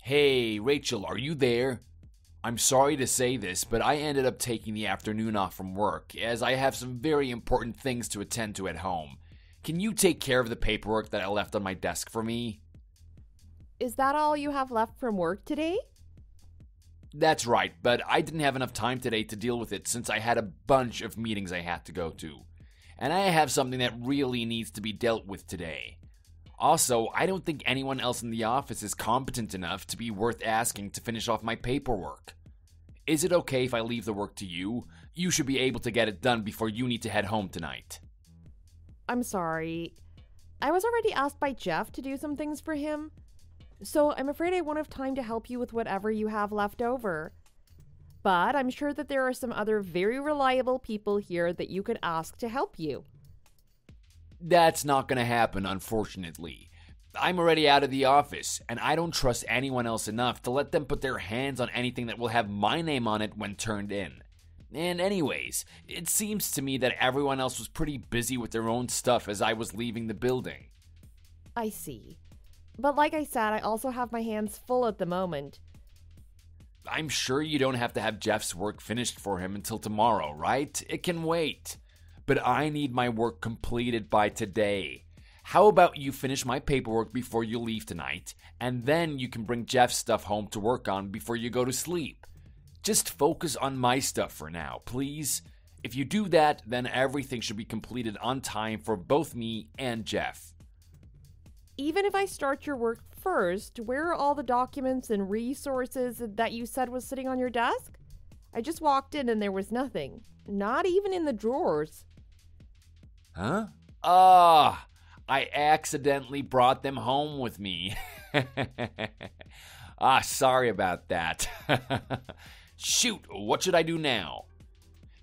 Hey, Rachel, are you there? I'm sorry to say this, but I ended up taking the afternoon off from work, as I have some very important things to attend to at home. Can you take care of the paperwork that I left on my desk for me? Is that all you have left from work today? That's right, but I didn't have enough time today to deal with it since I had a bunch of meetings I had to go to. And I have something that really needs to be dealt with today. Also, I don't think anyone else in the office is competent enough to be worth asking to finish off my paperwork. Is it okay if I leave the work to you? You should be able to get it done before you need to head home tonight. I'm sorry. I was already asked by Jeff to do some things for him, so I'm afraid I won't have time to help you with whatever you have left over. But I'm sure that there are some other very reliable people here that you could ask to help you. That's not going to happen, unfortunately. I'm already out of the office, and I don't trust anyone else enough to let them put their hands on anything that will have my name on it when turned in. And anyways, it seems to me that everyone else was pretty busy with their own stuff as I was leaving the building. I see. But like I said, I also have my hands full at the moment. I'm sure you don't have to have Jeff's work finished for him until tomorrow, right? It can wait. But I need my work completed by today. How about you finish my paperwork before you leave tonight, and then you can bring Jeff's stuff home to work on before you go to sleep. Just focus on my stuff for now, please. If you do that, then everything should be completed on time for both me and Jeff. Even if I start your work first, where are all the documents and resources that you said was sitting on your desk? I just walked in and there was nothing. Not even in the drawers. Huh? I accidentally brought them home with me. Sorry about that. Shoot, what should I do now?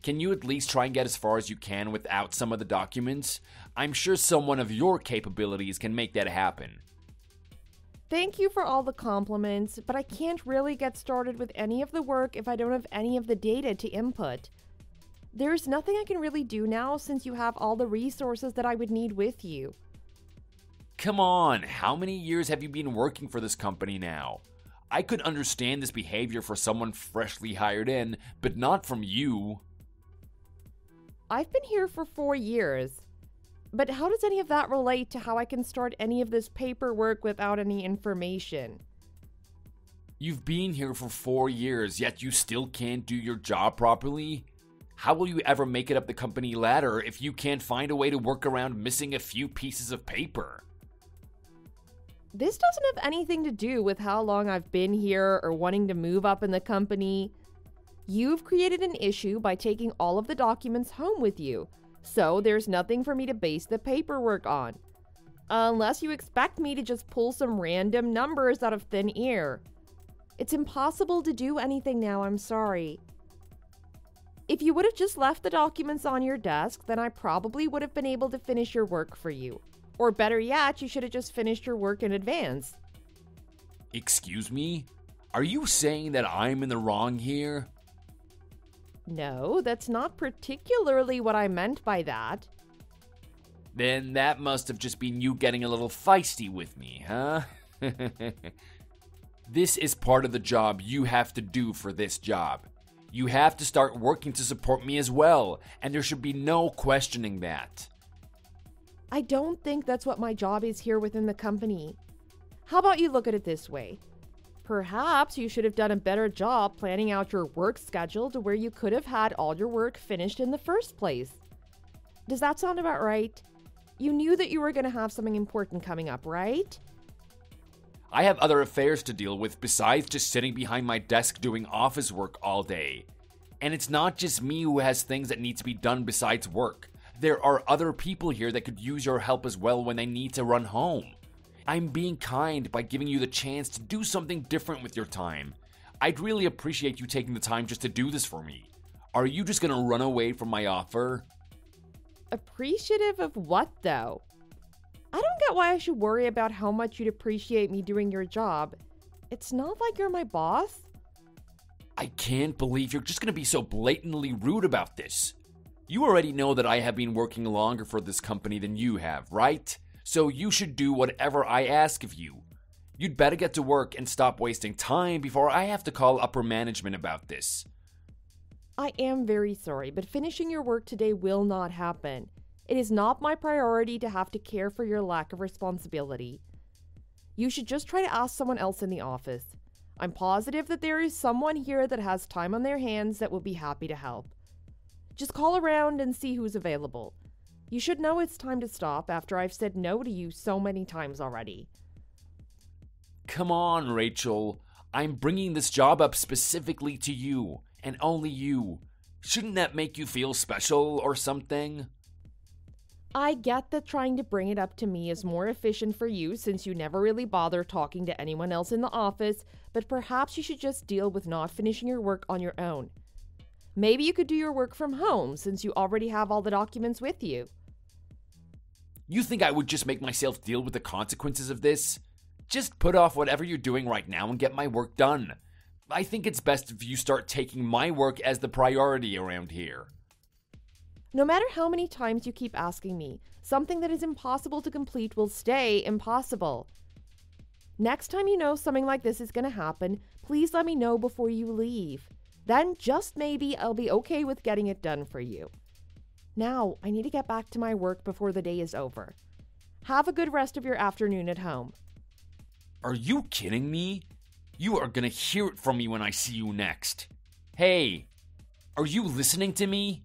Can you at least try and get as far as you can without some of the documents? I'm sure someone of your capabilities can make that happen. Thank you for all the compliments, but I can't really get started with any of the work if I don't have any of the data to input. There's nothing I can really do now since you have all the resources that I would need with you. Come on, how many years have you been working for this company now? I could understand this behavior for someone freshly hired in, but not from you. I've been here for 4 years. But how does any of that relate to how I can start any of this paperwork without any information? You've been here for 4 years, yet you still can't do your job properly? How will you ever make it up the company ladder if you can't find a way to work around missing a few pieces of paper? This doesn't have anything to do with how long I've been here or wanting to move up in the company. You've created an issue by taking all of the documents home with you, so there's nothing for me to base the paperwork on. Unless you expect me to just pull some random numbers out of thin air. It's impossible to do anything now, I'm sorry. If you would have just left the documents on your desk, then I probably would have been able to finish your work for you. Or better yet, you should have just finished your work in advance. Excuse me? Are you saying that I'm in the wrong here? No, that's not particularly what I meant by that. Then that must have just been you getting a little feisty with me, huh? This is part of the job you have to do for this job. You have to start working to support me as well, and there should be no questioning that. I don't think that's what my job is here within the company. How about you look at it this way? Perhaps you should have done a better job planning out your work schedule to where you could have had all your work finished in the first place. Does that sound about right? You knew that you were going to have something important coming up, right? I have other affairs to deal with besides just sitting behind my desk doing office work all day. And it's not just me who has things that need to be done besides work. There are other people here that could use your help as well when they need to run home. I'm being kind by giving you the chance to do something different with your time. I'd really appreciate you taking the time just to do this for me. Are you just gonna run away from my offer? Appreciative of what, though? I don't get why I should worry about how much you'd appreciate me doing your job. It's not like you're my boss. I can't believe you're just gonna be so blatantly rude about this. You already know that I have been working longer for this company than you have, right? so you should do whatever I ask of you. You'd better get to work and stop wasting time before I have to call upper management about this. I am very sorry, but finishing your work today will not happen. It is not my priority to have to care for your lack of responsibility. You should just try to ask someone else in the office. I'm positive that there is someone here that has time on their hands that will be happy to help. Just call around and see who's available. You should know it's time to stop after I've said no to you so many times already. Come on, Rachel. I'm bringing this job up specifically to you, and only you. Shouldn't that make you feel special or something? I get that trying to bring it up to me is more efficient for you since you never really bother talking to anyone else in the office, but perhaps you should just deal with not finishing your work on your own. Maybe you could do your work from home since you already have all the documents with you. You think I would just make myself deal with the consequences of this? Just put off whatever you're doing right now and get my work done. I think it's best if you start taking my work as the priority around here. No matter how many times you keep asking me, something that is impossible to complete will stay impossible. Next time you know something like this is going to happen, please let me know before you leave. Then just maybe I'll be okay with getting it done for you. Now, I need to get back to my work before the day is over. Have a good rest of your afternoon at home. Are you kidding me? You are gonna hear it from me when I see you next. Hey, are you listening to me?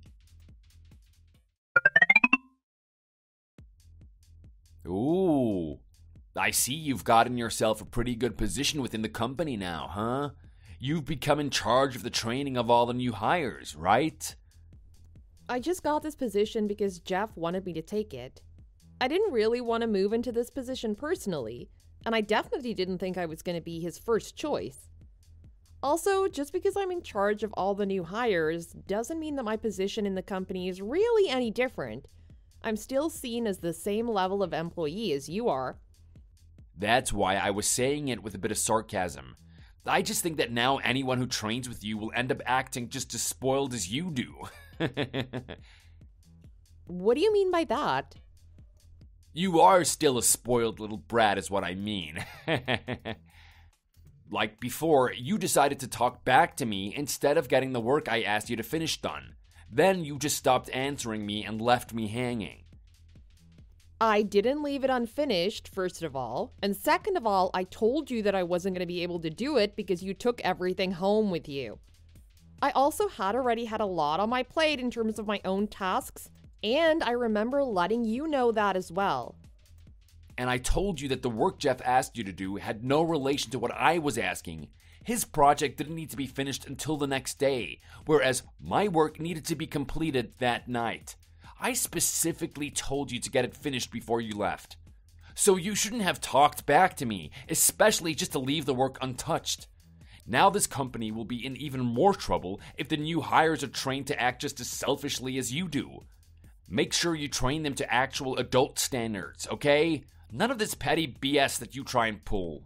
Ooh, I see you've gotten yourself a pretty good position within the company now, huh? You've become in charge of the training of all the new hires, right? I just got this position because Jeff wanted me to take it. I didn't really want to move into this position personally, and I definitely didn't think I was going to be his first choice. Also, just because I'm in charge of all the new hires doesn't mean that my position in the company is really any different. I'm still seen as the same level of employee as you are. That's why I was saying it with a bit of sarcasm. I just think that now anyone who trains with you will end up acting just as spoiled as you do. What do you mean by that? You are still a spoiled little brat is what I mean. Like before, you decided to talk back to me instead of getting the work I asked you to finish done. Then you just stopped answering me and left me hanging. I didn't leave it unfinished, first of all. And second of all, I told you that I wasn't going to be able to do it because you took everything home with you. I also had already had a lot on my plate in terms of my own tasks, and I remember letting you know that as well. And I told you that the work Jeff asked you to do had no relation to what I was asking. His project didn't need to be finished until the next day, whereas my work needed to be completed that night. I specifically told you to get it finished before you left. So you shouldn't have talked back to me, especially just to leave the work untouched. Now this company will be in even more trouble if the new hires are trained to act just as selfishly as you do. Make sure you train them to actual adult standards, okay? None of this petty BS that you try and pull.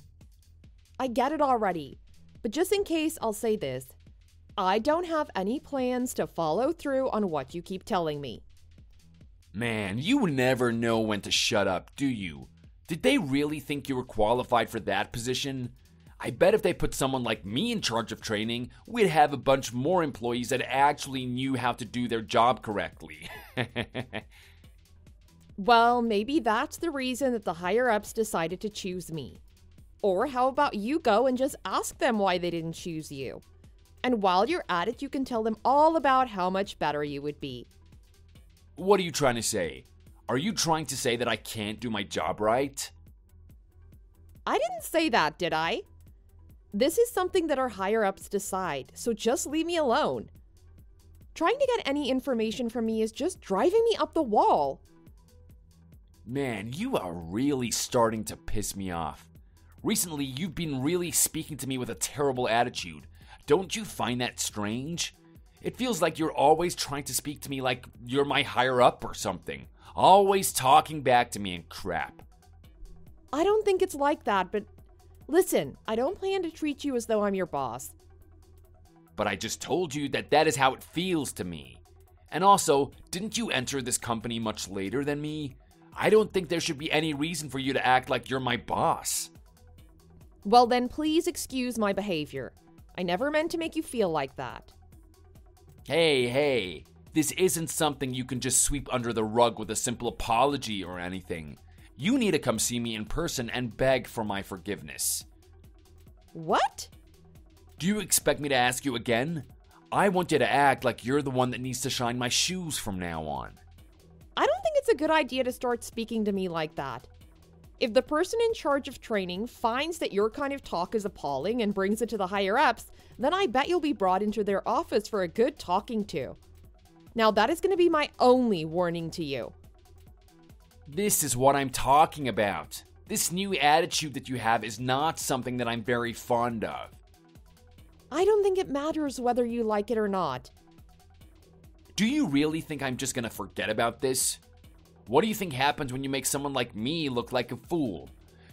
I get it already, but just in case, I'll say this. I don't have any plans to follow through on what you keep telling me. Man, you never know when to shut up, do you? Did they really think you were qualified for that position? I bet if they put someone like me in charge of training, we'd have a bunch more employees that actually knew how to do their job correctly. Well, maybe that's the reason that the higher-ups decided to choose me. Or how about you go and just ask them why they didn't choose you? And while you're at it, you can tell them all about how much better you would be. What are you trying to say? Are you trying to say that I can't do my job right? I didn't say that, did I? This is something that our higher-ups decide, so just leave me alone. Trying to get any information from me is just driving me up the wall. Man, you are really starting to piss me off. Recently, you've been really speaking to me with a terrible attitude. Don't you find that strange? It feels like you're always trying to speak to me like you're my higher-up or something. Always talking back to me and crap. I don't think it's like that, but listen, I don't plan to treat you as though I'm your boss. But I just told you that that is how it feels to me. And also, didn't you enter this company much later than me? I don't think there should be any reason for you to act like you're my boss. Well then, please excuse my behavior. I never meant to make you feel like that. Hey, this isn't something you can just sweep under the rug with a simple apology or anything. You need to come see me in person and beg for my forgiveness. What? Do you expect me to ask you again? I want you to act like you're the one that needs to shine my shoes from now on. I don't think it's a good idea to start speaking to me like that. If the person in charge of training finds that your kind of talk is appalling and brings it to the higher-ups, then I bet you'll be brought into their office for a good talking to. Now that is going to be my only warning to you. This is what I'm talking about. This new attitude that you have is not something that I'm very fond of. I don't think it matters whether you like it or not. Do you really think I'm just gonna forget about this? What do you think happens when you make someone like me look like a fool?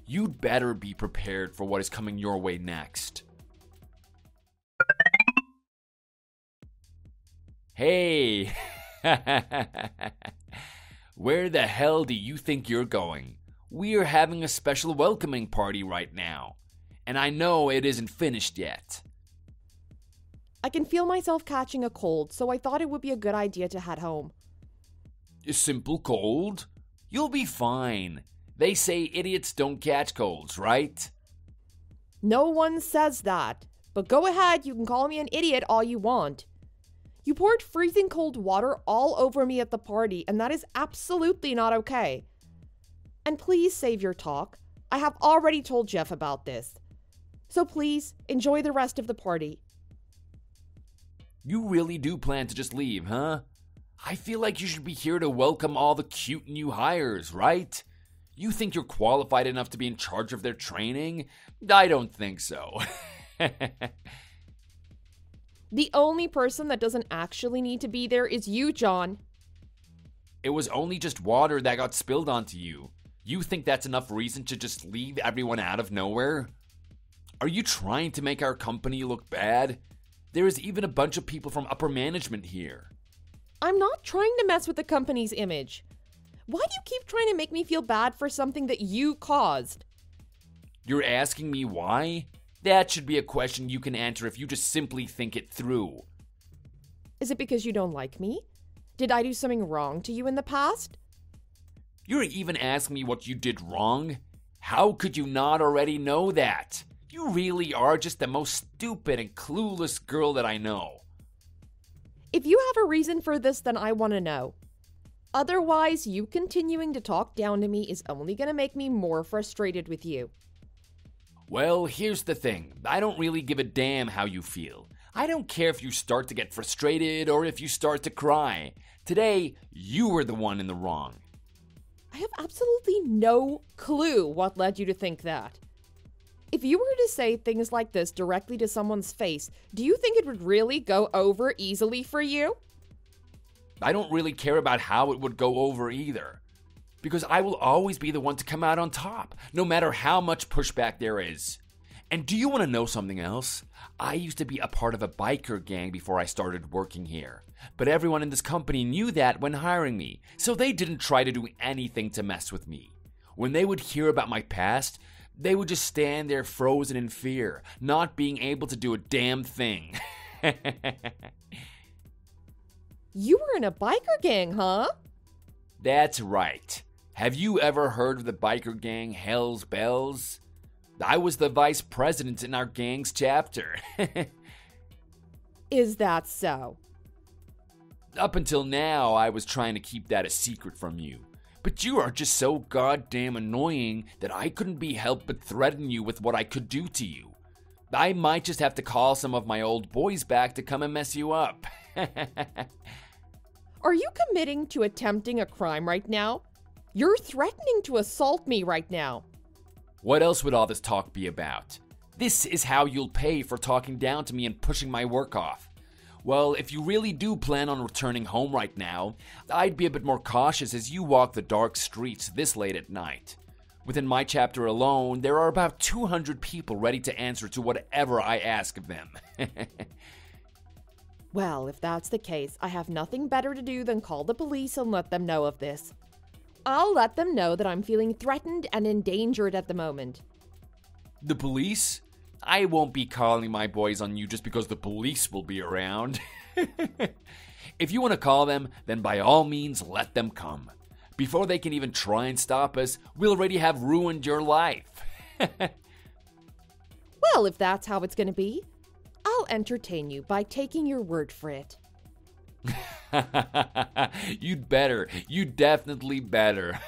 You'd better be prepared for what is coming your way next. Hey! Where the hell do you think you're going? We're having a special welcoming party right now. And I know it isn't finished yet. I can feel myself catching a cold, so I thought it would be a good idea to head home. A simple cold? You'll be fine. They say idiots don't catch colds, right? No one says that. But go ahead, you can call me an idiot all you want. You poured freezing cold water all over me at the party, and that is absolutely not okay. And please save your talk. I have already told Jeff about this. So please, enjoy the rest of the party. You really do plan to just leave, huh? I feel like you should be here to welcome all the cute new hires, right? You think you're qualified enough to be in charge of their training? I don't think so. The only person that doesn't actually need to be there is you, John. It was only just water that got spilled onto you. You think that's enough reason to just leave everyone out of nowhere? Are you trying to make our company look bad? There is even a bunch of people from upper management here. I'm not trying to mess with the company's image. Why do you keep trying to make me feel bad for something that you caused? You're asking me why? That should be a question you can answer if you just simply think it through. Is it because you don't like me? Did I do something wrong to you in the past? You're even asking me what you did wrong? How could you not already know that? You really are just the most stupid and clueless girl that I know. If you have a reason for this, then I want to know. Otherwise, you continuing to talk down to me is only going to make me more frustrated with you. Well, here's the thing. I don't really give a damn how you feel. I don't care if you start to get frustrated or if you start to cry. Today, you were the one in the wrong. I have absolutely no clue what led you to think that. If you were to say things like this directly to someone's face, do you think it would really go over easily for you? I don't really care about how it would go over either. Because I will always be the one to come out on top, no matter how much pushback there is. And do you want to know something else? I used to be a part of a biker gang before I started working here. But everyone in this company knew that when hiring me, so they didn't try to do anything to mess with me. When they would hear about my past, they would just stand there frozen in fear, not being able to do a damn thing. You were in a biker gang, huh? That's right. Have you ever heard of the biker gang Hell's Bells? I was the vice president in our gang's chapter. Is that so? Up until now, I was trying to keep that a secret from you. But you are just so goddamn annoying that I couldn't be helped but threaten you with what I could do to you. I might just have to call some of my old boys back to come and mess you up. Are you committing to attempting a crime right now? You're threatening to assault me right now. What else would all this talk be about? This is how you'll pay for talking down to me and pushing my work off. Well, if you really do plan on returning home right now, I'd be a bit more cautious as you walk the dark streets this late at night. Within my chapter alone, there are about 200 people ready to answer to whatever I ask of them. Well, if that's the case, I have nothing better to do than call the police and let them know of this. I'll let them know that I'm feeling threatened and endangered at the moment. The police? I won't be calling my boys on you just because the police will be around. If you want to call them, then by all means let them come. Before they can even try and stop us, we'll already have ruined your life. Well, if that's how it's going to be, I'll entertain you by taking your word for it. You'd better. You definitely better.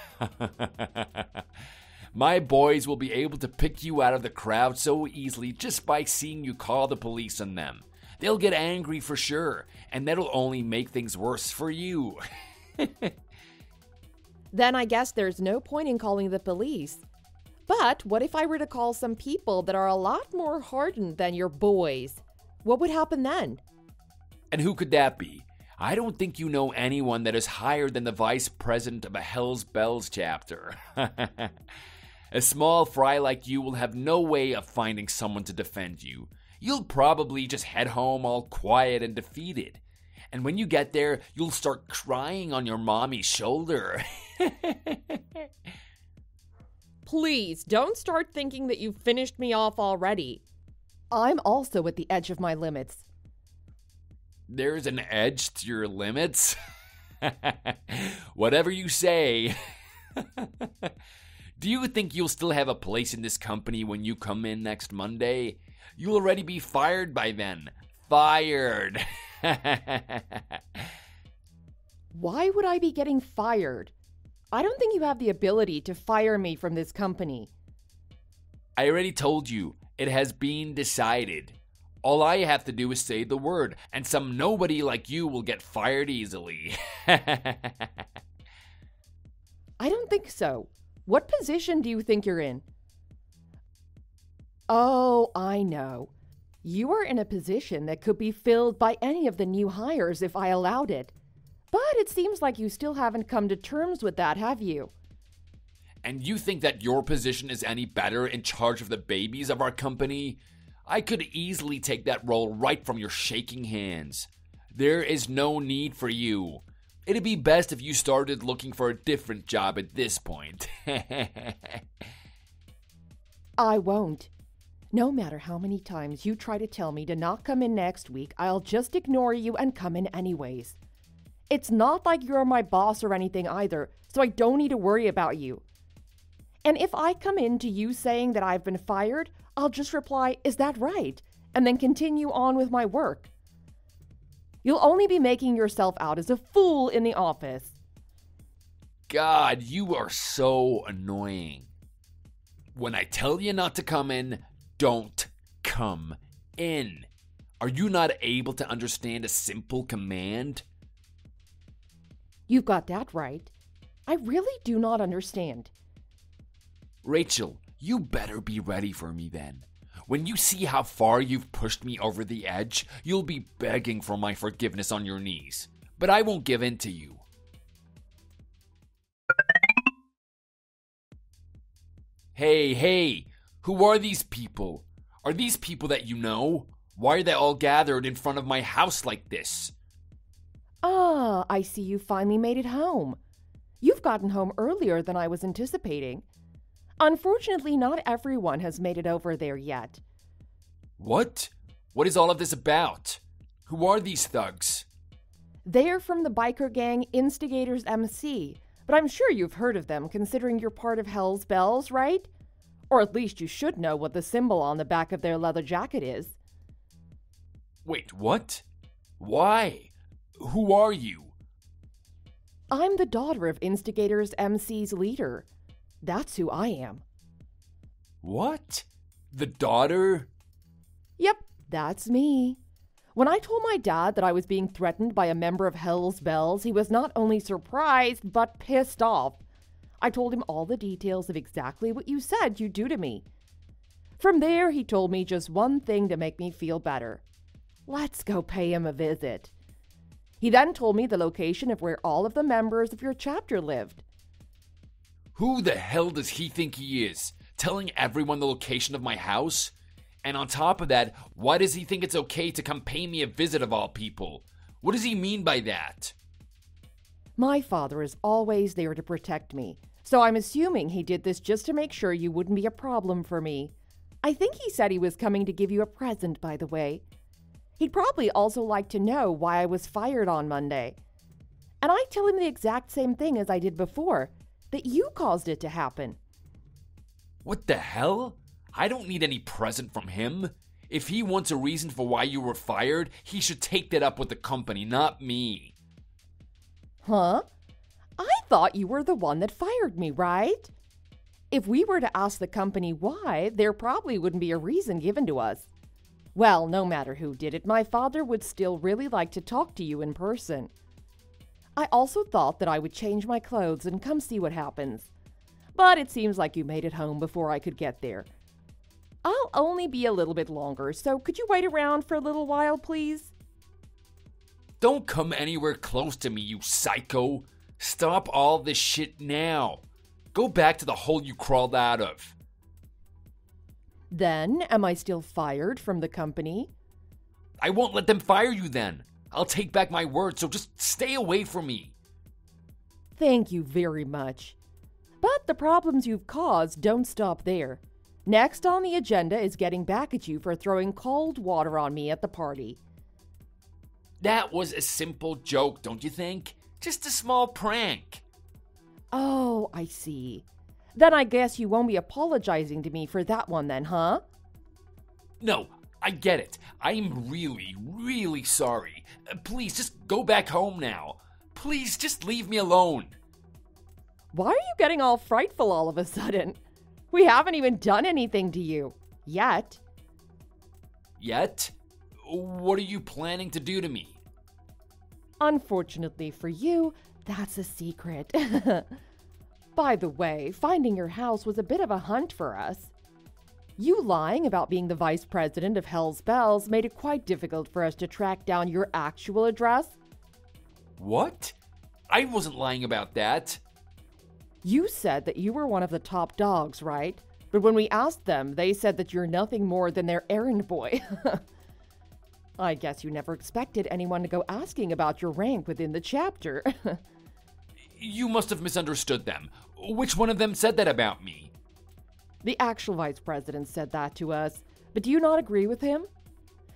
My boys will be able to pick you out of the crowd so easily just by seeing you call the police on them. They'll get angry for sure, and that'll only make things worse for you. Then I guess there's no point in calling the police. But what if I were to call some people that are a lot more hardened than your boys? What would happen then? And who could that be? I don't think you know anyone that is higher than the vice president of a Hell's Bells chapter. A small fry like you will have no way of finding someone to defend you. You'll probably just head home all quiet and defeated. And when you get there, you'll start crying on your mommy's shoulder. Please, don't start thinking that you've finished me off already. I'm also at the edge of my limits. There's an edge to your limits? Whatever you say. Do you think you'll still have a place in this company when you come in next Monday? You'll already be fired by then. Fired. Why would I be getting fired? I don't think you have the ability to fire me from this company. I already told you, it has been decided. All I have to do is say the word, and some nobody like you will get fired easily. I don't think so. What position do you think you're in? Oh, I know. You are in a position that could be filled by any of the new hires if I allowed it. But it seems like you still haven't come to terms with that, have you? And you think that your position is any better in charge of the babies of our company? I could easily take that role right from your shaking hands. There is no need for you. It'd be best if you started looking for a different job at this point. I won't. No matter how many times you try to tell me to not come in next week, I'll just ignore you and come in anyways. It's not like you're my boss or anything either, so I don't need to worry about you. And if I come in to you saying that I've been fired, I'll just reply, "Is that right?" and then continue on with my work. You'll only be making yourself out as a fool in the office. God, you are so annoying. When I tell you not to come in, don't come in. Are you not able to understand a simple command? You've got that right. I really do not understand. Rachel, you better be ready for me then. When you see how far you've pushed me over the edge, you'll be begging for my forgiveness on your knees. But I won't give in to you. Hey, who are these people? Are these people that you know? Why are they all gathered in front of my house like this? Ah, I see you finally made it home. You've gotten home earlier than I was anticipating. Unfortunately, not everyone has made it over there yet. What? What is all of this about? Who are these thugs? They're from the biker gang Instigators MC, but I'm sure you've heard of them considering you're part of Hell's Bells, right? Or at least you should know what the symbol on the back of their leather jacket is. Wait, what? Why? Who are you? I'm the daughter of Instigators MC's leader. That's who I am. What? The daughter? Yep, that's me. When I told my dad that I was being threatened by a member of Hell's Bells, he was not only surprised, but pissed off. I told him all the details of exactly what you said you'd do to me. From there, he told me just one thing to make me feel better. Let's go pay him a visit. He then told me the location of where all of the members of your chapter lived. Who the hell does he think he is? Telling everyone the location of my house? And on top of that, why does he think it's okay to come pay me a visit of all people? What does he mean by that? My father is always there to protect me, so I'm assuming he did this just to make sure you wouldn't be a problem for me. I think he said he was coming to give you a present, by the way. He'd probably also like to know why I was fired on Monday. And I tell him the exact same thing as I did before, that you caused it to happen. What the hell? I don't need any present from him. If he wants a reason for why you were fired, he should take that up with the company, not me. Huh? I thought you were the one that fired me, right? If we were to ask the company why, there probably wouldn't be a reason given to us. Well, no matter who did it, my father would still really like to talk to you in person. I also thought that I would change my clothes and come see what happens. But it seems like you made it home before I could get there. I'll only be a little bit longer, so could you wait around for a little while, please? Don't come anywhere close to me, you psycho. Stop all this shit now. Go back to the hole you crawled out of. Then, am I still fired from the company? I won't let them fire you then. I'll take back my word, so just stay away from me. Thank you very much. But the problems you've caused don't stop there. Next on the agenda is getting back at you for throwing cold water on me at the party. That was a simple joke, don't you think? Just a small prank. Oh, I see. Then I guess you won't be apologizing to me for that one then, huh? No, I get it. I'm really, really sorry. Please, just go back home now. Please, just leave me alone. Why are you getting all frightful all of a sudden? We haven't even done anything to you. Yet. Yet? What are you planning to do to me? Unfortunately for you, that's a secret. By the way, finding your house was a bit of a hunt for us. You lying about being the vice president of Hell's Bells made it quite difficult for us to track down your actual address. What? I wasn't lying about that. You said that you were one of the top dogs, right? But when we asked them, they said that you're nothing more than their errand boy. I guess you never expected anyone to go asking about your rank within the chapter. You must have misunderstood them. Which one of them said that about me? The actual vice president said that to us, but do you not agree with him?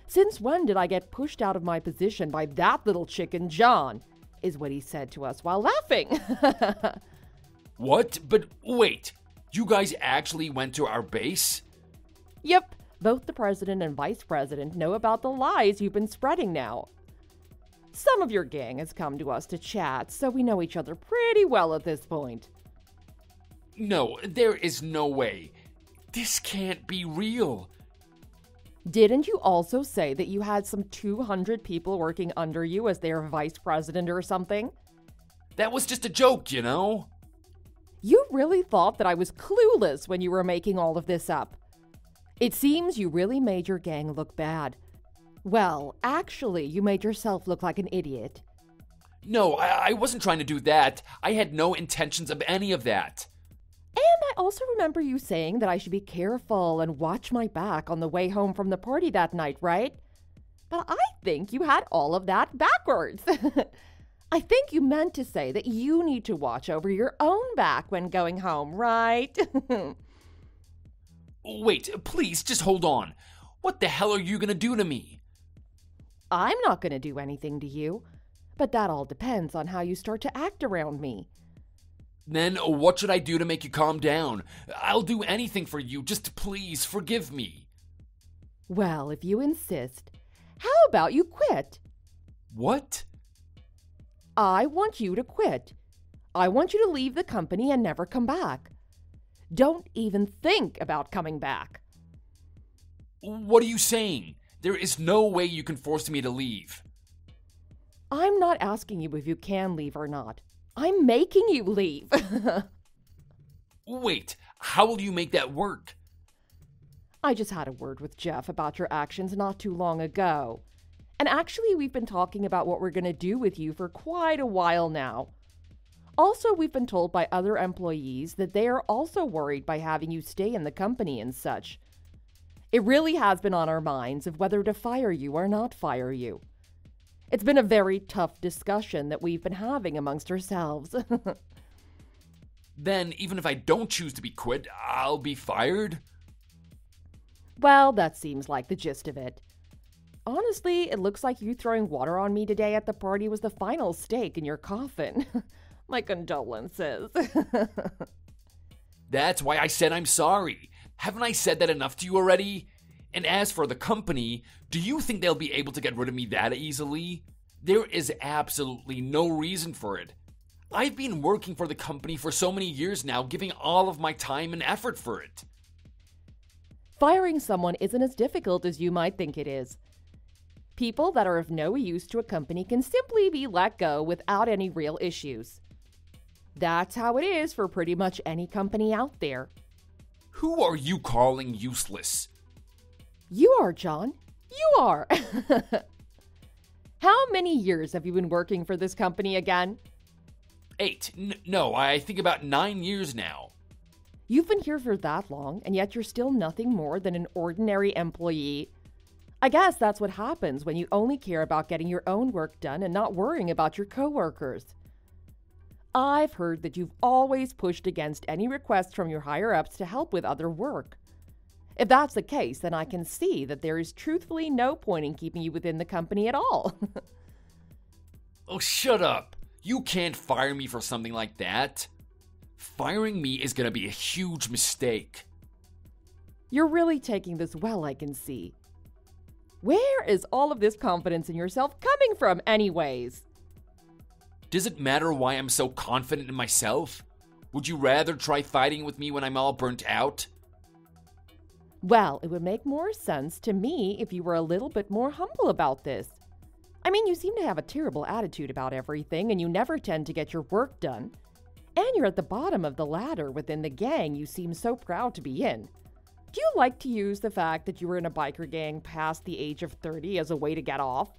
Since when did I get pushed out of my position by that little chicken John? Is what he said to us while laughing. What? But wait, you guys actually went to our base? Yep, both the president and vice president know about the lies you've been spreading now. Some of your gang has come to us to chat, so we know each other pretty well at this point. No, there is no way. This can't be real. Didn't you also say that you had some 200 people working under you as their vice president or something? That was just a joke, you know? You really thought that I was clueless when you were making all of this up. It seems you really made your gang look bad. Well, actually, you made yourself look like an idiot. No, I wasn't trying to do that. I had no intentions of any of that. And I also remember you saying that I should be careful and watch my back on the way home from the party that night, right? But I think you had all of that backwards. I think you meant to say that you need to watch over your own back when going home, right? Wait, please, just hold on. What the hell are you gonna do to me? I'm not gonna do anything to you, but that all depends on how you start to act around me. Then what should I do to make you calm down? I'll do anything for you, just please forgive me. Well, if you insist, how about you quit? What? I want you to quit. I want you to leave the company and never come back. Don't even think about coming back. What are you saying? There is no way you can force me to leave. I'm not asking you if you can leave or not. I'm making you leave. Wait, how will you make that work? I just had a word with Jeff about your actions not too long ago. And actually, we've been talking about what we're going to do with you for quite a while now. Also, we've been told by other employees that they are also worried by having you stay in the company and such. It really has been on our minds of whether to fire you or not fire you. It's been a very tough discussion that we've been having amongst ourselves. Then, even if I don't choose to be quit, I'll be fired? Well, that seems like the gist of it. Honestly, it looks like you throwing water on me today at the party was the final stake in your coffin. My condolences. That's why I said I'm sorry. Haven't I said that enough to you already? And as for the company, do you think they'll be able to get rid of me that easily? There is absolutely no reason for it. I've been working for the company for so many years now, giving all of my time and effort for it. Firing someone isn't as difficult as you might think it is. People that are of no use to a company can simply be let go without any real issues. That's how it is for pretty much any company out there. Who are you calling useless? You are, John. You are. How many years have you been working for this company again? 8. No, I think about 9 years now. You've been here for that long, and yet you're still nothing more than an ordinary employee. I guess that's what happens when you only care about getting your own work done and not worrying about your coworkers. I've heard that you've always pushed against any requests from your higher-ups to help with other work. If that's the case, then I can see that there is truthfully no point in keeping you within the company at all. Oh, shut up. You can't fire me for something like that. Firing me is going to be a huge mistake. You're really taking this well, I can see. Where is all of this confidence in yourself coming from anyways? Does it matter why I'm so confident in myself? Would you rather try fighting with me when I'm all burnt out? Well, it would make more sense to me if you were a little bit more humble about this. I mean, you seem to have a terrible attitude about everything, and you never tend to get your work done. And you're at the bottom of the ladder within the gang you seem so proud to be in. Do you like to use the fact that you were in a biker gang past the age of 30 as a way to get off?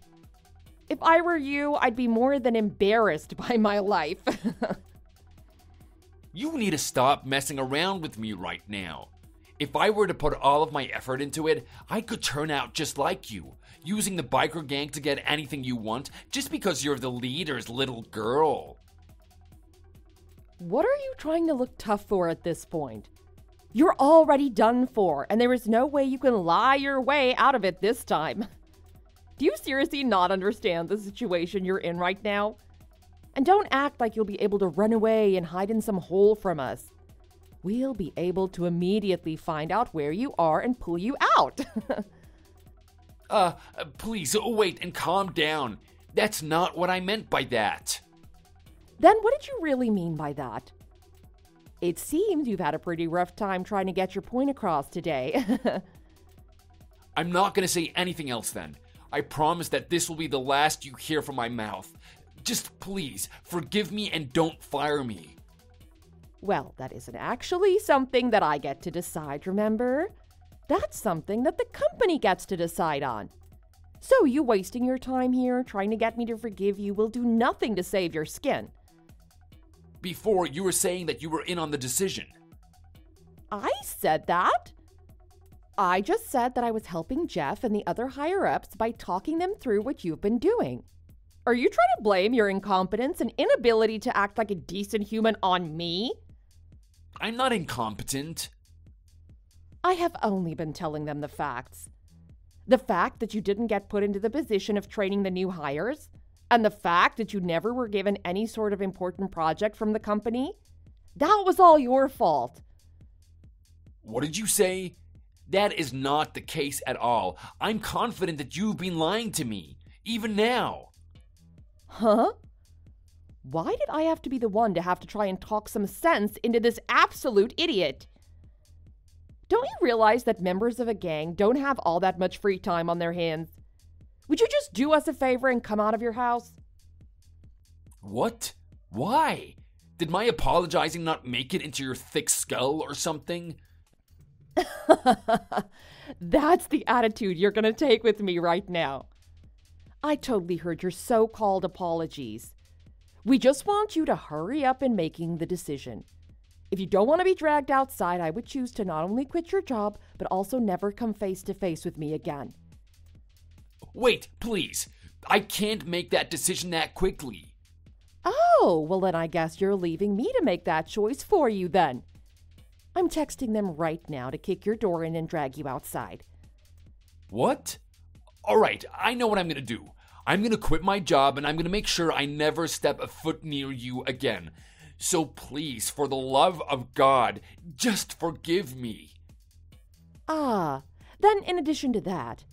If I were you, I'd be more than embarrassed by my life. You need to stop messing around with me right now. If I were to put all of my effort into it, I could turn out just like you, using the biker gang to get anything you want just because you're the leader's little girl. What are you trying to look tough for at this point? You're already done for, and there is no way you can lie your way out of it this time. Do you seriously not understand the situation you're in right now? And don't act like you'll be able to run away and hide in some hole from us. We'll be able to immediately find out where you are and pull you out. Please, wait and calm down. That's not what I meant by that. Then what did you really mean by that? It seems you've had a pretty rough time trying to get your point across today. I'm not going to say anything else then. I promise that this will be the last you hear from my mouth. Just please, forgive me and don't fire me. Well, that isn't actually something that I get to decide, remember? That's something that the company gets to decide on. So you wasting your time here trying to get me to forgive you will do nothing to save your skin. Before, you were saying that you were in on the decision. I said that? I just said that I was helping Jeff and the other higher-ups by talking them through what you've been doing. Are you trying to blame your incompetence and inability to act like a decent human on me? I'm not incompetent. I have only been telling them the facts. The fact that you didn't get put into the position of training the new hires, and the fact that you never were given any sort of important project from the company, that was all your fault. What did you say? That is not the case at all. I'm confident that you've been lying to me, even now. Huh? Why did I have to be the one to have to try and talk some sense into this absolute idiot? Don't you realize that members of a gang don't have all that much free time on their hands? Would you just do us a favor and come out of your house? What? Why? Did my apologizing not make it into your thick skull or something? That's the attitude you're going to take with me right now. I totally heard your so-called apologies. We just want you to hurry up in making the decision. If you don't want to be dragged outside, I would choose to not only quit your job, but also never come face to face with me again. Wait, please. I can't make that decision that quickly. Oh, well then I guess you're leaving me to make that choice for you then. I'm texting them right now to kick your door in and drag you outside. What? All right, I know what I'm going to do. I'm going to quit my job and I'm going to make sure I never step a foot near you again. So please, for the love of God, just forgive me. Then in addition to that,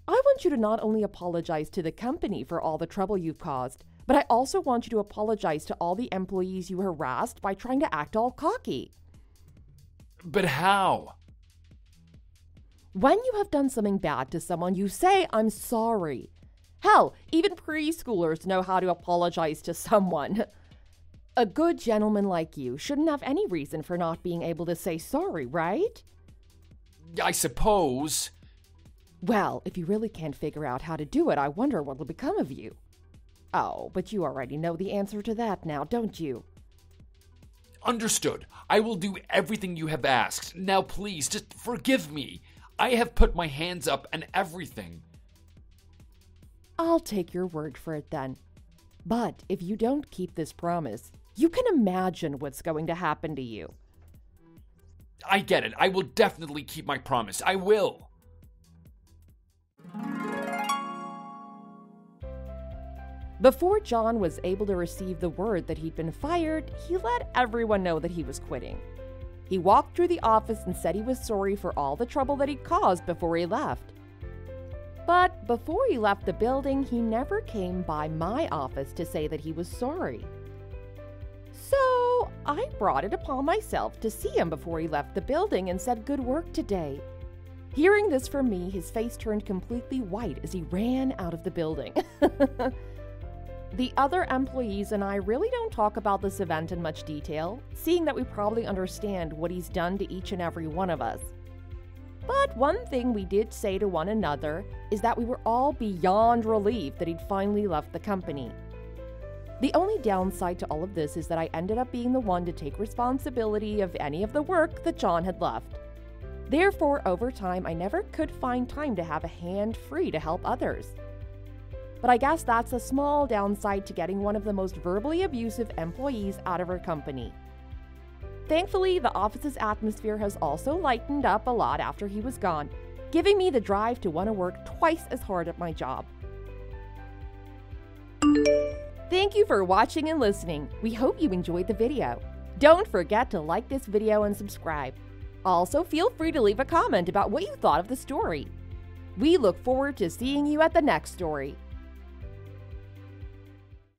I want you to not only apologize to the company for all the trouble you've caused, but I also want you to apologize to all the employees you harassed by trying to act all cocky. But how? When you have done something bad to someone, you say, "I'm sorry." Hell, even preschoolers know how to apologize to someone. A good gentleman like you shouldn't have any reason for not being able to say sorry, right? I suppose. Well, if you really can't figure out how to do it, I wonder what will become of you. Oh, but you already know the answer to that now, don't you? Understood. I will do everything you have asked. Now please, just forgive me. I have put my hands up and everything. I'll take your word for it then. But if you don't keep this promise, you can imagine what's going to happen to you. I get it. I will definitely keep my promise. I will. Before John was able to receive the word that he'd been fired, he let everyone know that he was quitting. He walked through the office and said he was sorry for all the trouble that he'd caused before he left. But before he left the building, he never came by my office to say that he was sorry. So I brought it upon myself to see him before he left the building and said, "Good work today." Hearing this from me, his face turned completely white as he ran out of the building. The other employees and I really don't talk about this event in much detail, seeing that we probably understand what he's done to each and every one of us. But one thing we did say to one another is that we were all beyond relieved that he'd finally left the company. The only downside to all of this is that I ended up being the one to take responsibility of any of the work that John had left. Therefore, over time, I never could find time to have a hand free to help others. But I guess that's a small downside to getting one of the most verbally abusive employees out of our company. Thankfully, the office's atmosphere has also lightened up a lot after he was gone, giving me the drive to want to work twice as hard at my job. Thank you for watching and listening. We hope you enjoyed the video. Don't forget to like this video and subscribe. Also, feel free to leave a comment about what you thought of the story. We look forward to seeing you at the next story.